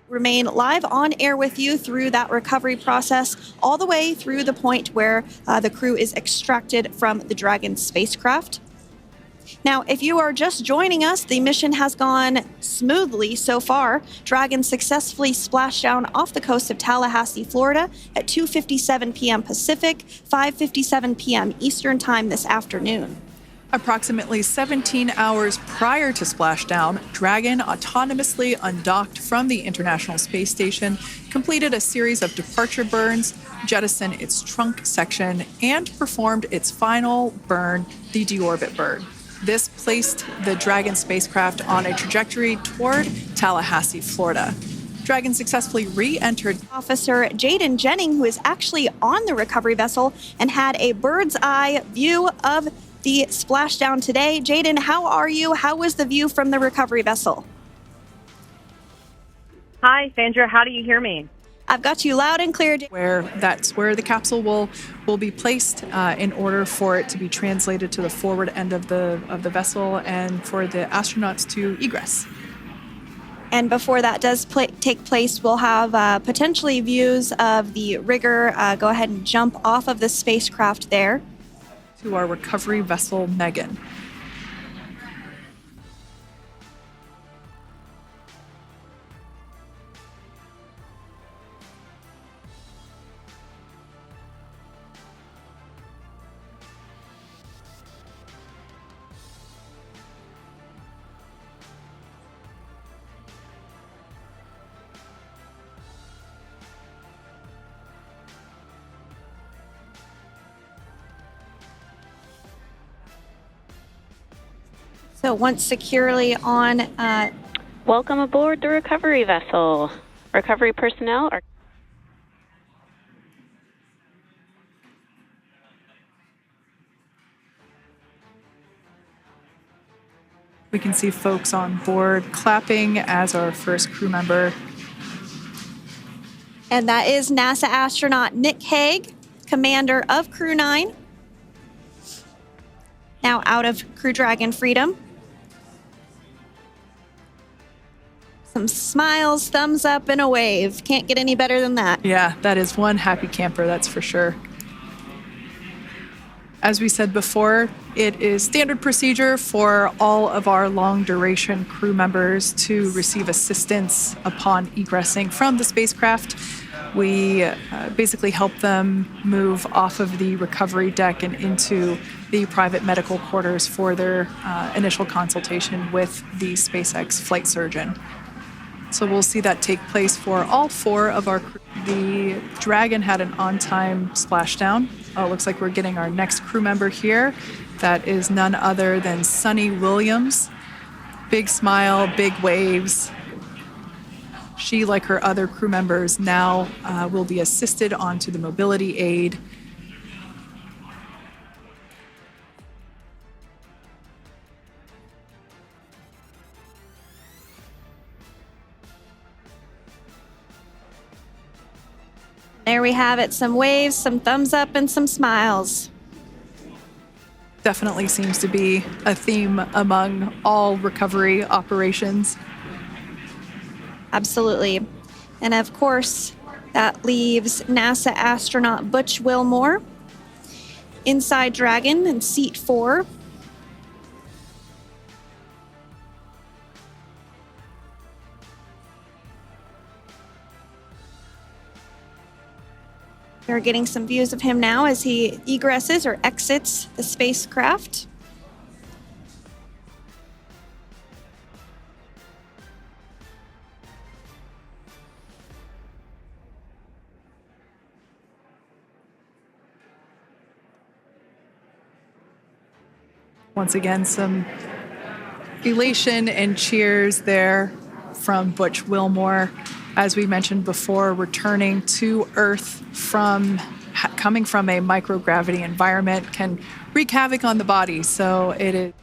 Remain live on air with you through that recovery process, all the way through the point where the crew is extracted from the Dragon spacecraft. Now, if you are just joining us, the mission has gone smoothly so far. Dragon successfully splashed down off the coast of Tallahassee, Florida at 2:57 p.m. Pacific, 5:57 p.m. Eastern Time this afternoon. Approximately 17 hours prior to splashdown, Dragon autonomously undocked from the International Space Station, completed a series of departure burns, jettisoned its trunk section, and performed its final burn, the deorbit burn. This placed the Dragon spacecraft on a trajectory toward Tallahassee, Florida. Dragon successfully re-entered. Officer Jaden Jennings, who is actually on the recovery vessel and had a bird's eye view of the splashdown today. Jaden, how are you? How was the view from the recovery vessel? Hi, Sandra. How do you hear me? I've got you loud and clear. That's where the capsule will be placed in order for it to be translated to the forward end of the vessel and for the astronauts to egress. And before that does take place, we'll have potentially views of the rigger go ahead and jump off of the spacecraft there. To our recovery vessel, Megan. So once securely on... Welcome aboard the recovery vessel. Recovery personnel are... We can see folks on board clapping as our first crew member. And that is NASA astronaut Nick Hague, commander of Crew-9. Now out of Crew Dragon Freedom. Some smiles, thumbs up, and a wave. Can't get any better than that. Yeah, that is one happy camper, that's for sure. As we said before, it is standard procedure for all of our long-duration crew members to receive assistance upon egressing from the spacecraft. We basically help them move off of the recovery deck and into the private medical quarters for their initial consultation with the SpaceX flight surgeon. So we'll see that take place for all four of our crew. The Dragon had an on-time splashdown. It looks like we're getting our next crew member here. That is none other than Suni Williams. Big smile, big waves. She, like her other crew members, now will be assisted onto the mobility aid. There we have it, some waves, some thumbs up, and some smiles. Definitely seems to be a theme among all recovery operations. Absolutely. And of course, that leaves NASA astronaut Butch Wilmore inside Dragon in seat 4. We're getting some views of him now as he egresses or exits the spacecraft. Once again, some elation and cheers there from Butch Wilmore. As we mentioned before, returning to Earth coming from a microgravity environment can wreak havoc on the body. So it is